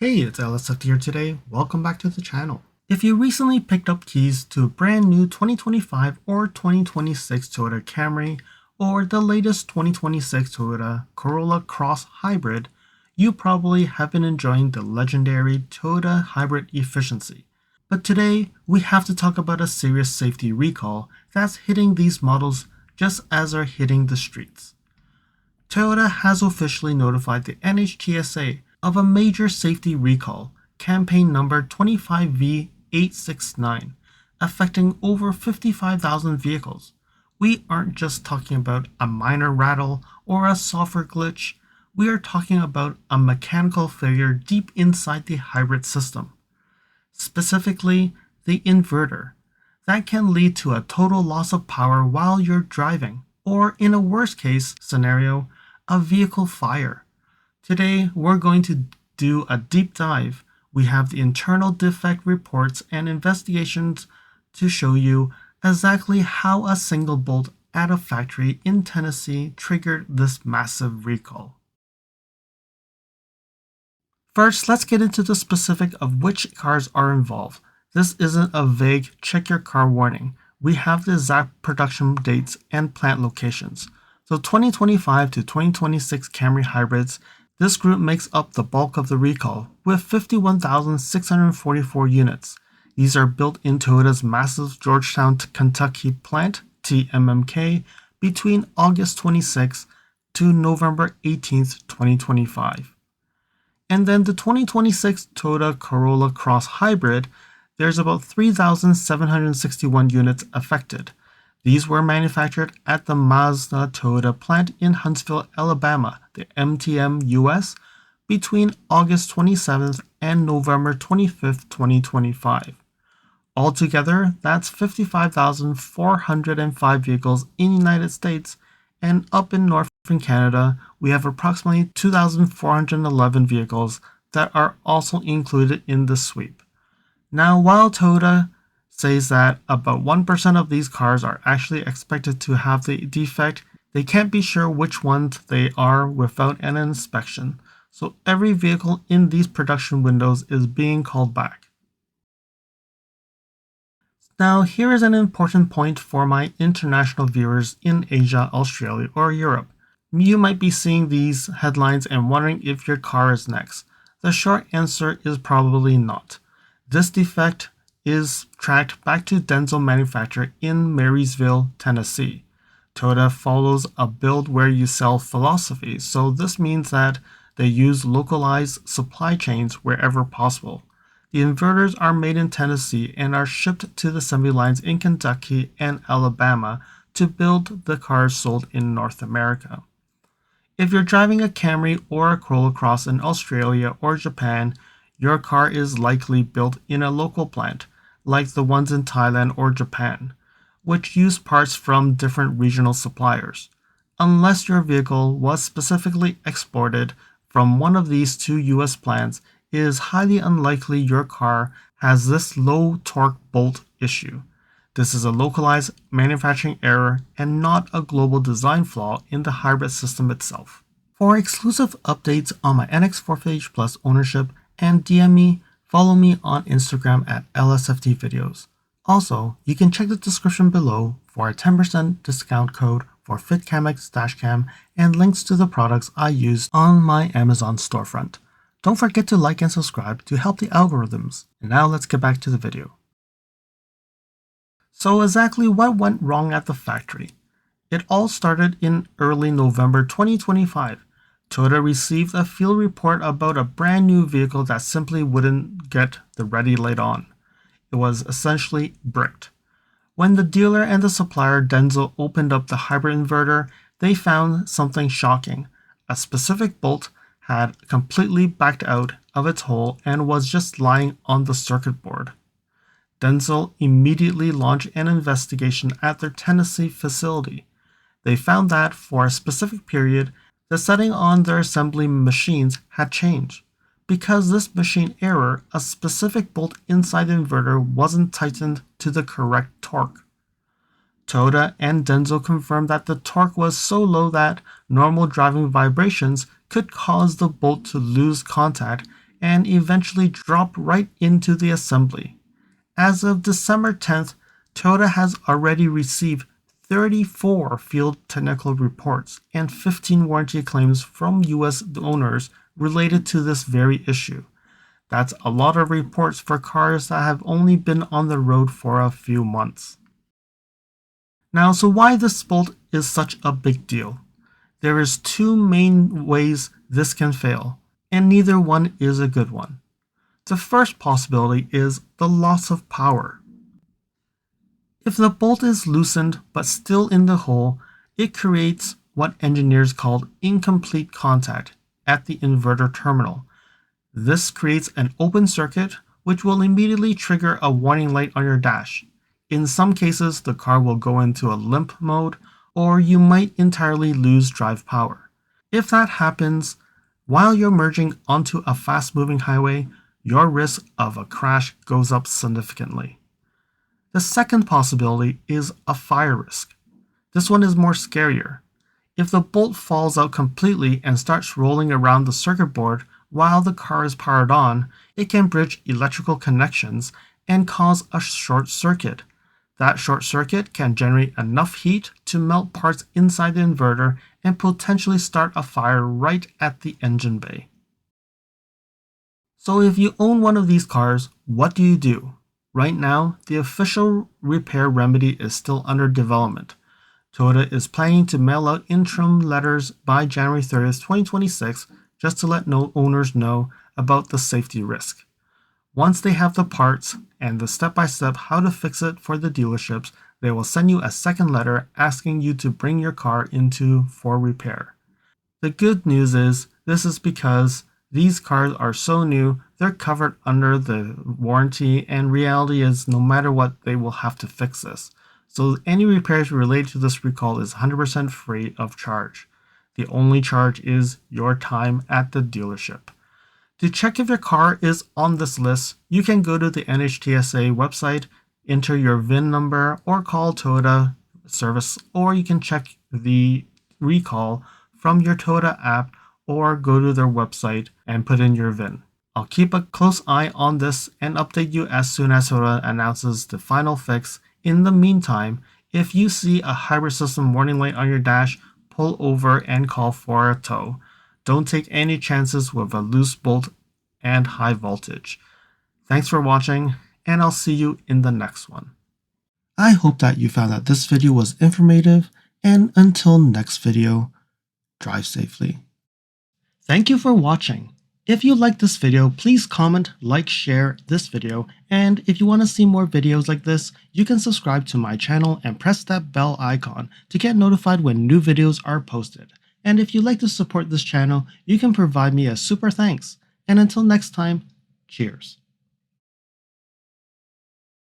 Hey, it's LSF here today. Welcome back to the channel. If you recently picked up keys to a brand new 2025 or 2026 Toyota Camry or the latest 2026 Toyota Corolla Cross Hybrid, you probably have been enjoying the legendary Toyota hybrid efficiency. But today, we have to talk about a serious safety recall that's hitting these models just as they're hitting the streets. Toyota has officially notified the NHTSA of a major safety recall, campaign number 25V869, affecting over 55,000 vehicles. We aren't just talking about a minor rattle or a software glitch, we are talking about a mechanical failure deep inside the hybrid system. Specifically, the inverter. That can lead to a total loss of power while you're driving, or in a worst case scenario, a vehicle fire. Today, we're going to do a deep dive. We have the internal defect reports and investigations to show you exactly how a single bolt at a factory in Tennessee triggered this massive recall. First, let's get into the specific of which cars are involved. This isn't a vague check your car warning. We have the exact production dates and plant locations. So 2025 to 2026 Camry hybrids, this group makes up the bulk of the recall with 51,644 units. These are built in Toyota's massive Georgetown, Kentucky plant, TMMK, between August 26 to November 18, 2025. And then the 2026 Toyota Corolla Cross Hybrid, there's about 3,761 units affected. These were manufactured at the Mazda Toyota plant in Huntsville, Alabama, the MTM US, between August 27th and November 25th, 2025. Altogether, that's 55,405 vehicles in the United States, and up in Northern Canada, we have approximately 2,411 vehicles that are also included in the sweep. Now, while Toyota says that about 1% of these cars are actually expected to have the defect, they can't be sure which ones they are without an inspection, so every vehicle in these production windows is being called back. Now, here is an important point for my international viewers in Asia, Australia, or Europe. You might be seeing these headlines and wondering if your car is next. The short answer is probably not. This defect is tracked back to Denso manufacturer in Marysville, Tennessee. Toyota follows a build where you sell philosophy, so this means that they use localized supply chains wherever possible. The inverters are made in Tennessee and are shipped to the assembly lines in Kentucky and Alabama to build the cars sold in North America. If you're driving a Camry or a Corolla Cross in Australia or Japan, your car is likely built in a local plant, like the ones in Thailand or Japan, which use parts from different regional suppliers. Unless your vehicle was specifically exported from one of these two US plants, it is highly unlikely your car has this low torque bolt issue. This is a localized manufacturing error and not a global design flaw in the hybrid system itself. For exclusive updates on my NX450H Plus ownership and DM me, follow me on Instagram at LSFT videos. Also, you can check the description below for a 10% discount code for FitCamX Dashcam and links to the products I use on my Amazon storefront. Don't forget to like and subscribe to help the algorithms. And now let's get back to the video. So exactly what went wrong at the factory? It all started in early November 2025. Toyota received a field report about a brand new vehicle that simply wouldn't get the ready light on. It was essentially bricked. When the dealer and the supplier Denso opened up the hybrid inverter, they found something shocking. A specific bolt had completely backed out of its hole and was just lying on the circuit board. Denso immediately launched an investigation at their Tennessee facility. They found that for a specific period, the setting on their assembly machines had changed. Because this machine error, a specific bolt inside the inverter wasn't tightened to the correct torque. Toyota and Denso confirmed that the torque was so low that normal driving vibrations could cause the bolt to lose contact and eventually drop right into the assembly. As of December 10th, Toyota has already received 34 field technical reports and 15 warranty claims from US owners related to this very issue. That's a lot of reports for cars that have only been on the road for a few months. Now, so why this bolt is such a big deal? There is two main ways this can fail, and neither one is a good one. The first possibility is the loss of power. If the bolt is loosened but still in the hole, it creates what engineers call incomplete contact at the inverter terminal. This creates an open circuit, which will immediately trigger a warning light on your dash. In some cases, the car will go into a limp mode, or you might entirely lose drive power. If that happens, while you're merging onto a fast-moving highway, your risk of a crash goes up significantly. The second possibility is a fire risk. This one is more scarier. If the bolt falls out completely and starts rolling around the circuit board while the car is powered on, it can bridge electrical connections and cause a short circuit. That short circuit can generate enough heat to melt parts inside the inverter and potentially start a fire right at the engine bay. So if you own one of these cars, what do you do? Right now, the official repair remedy is still under development. Toyota is planning to mail out interim letters by January 30th, 2026, just to let owners know about the safety risk. Once they have the parts and the step-by-step how to fix it for the dealerships, they will send you a second letter asking you to bring your car for repair. The good news is this is because these cars are so new, they're covered under the warranty, and reality is no matter what, they will have to fix this. So any repairs related to this recall is 100% free of charge. The only charge is your time at the dealership. To check if your car is on this list, you can go to the NHTSA website, enter your VIN number, or call Toyota service, or you can check the recall from your Toyota app or go to their website and put in your VIN. I'll keep a close eye on this and update you as soon as Toyota announces the final fix. In the meantime, if you see a hybrid system warning light on your dash, pull over and call for a tow. Don't take any chances with a loose bolt and high voltage. Thanks for watching, and I'll see you in the next one. I hope that you found that this video was informative, and until next video, drive safely. Thank you for watching. If you liked this video, please comment, like, share this video, and if you want to see more videos like this, you can subscribe to my channel and press that bell icon to get notified when new videos are posted. And if you'd like to support this channel, you can provide me a super thanks. And until next time, cheers.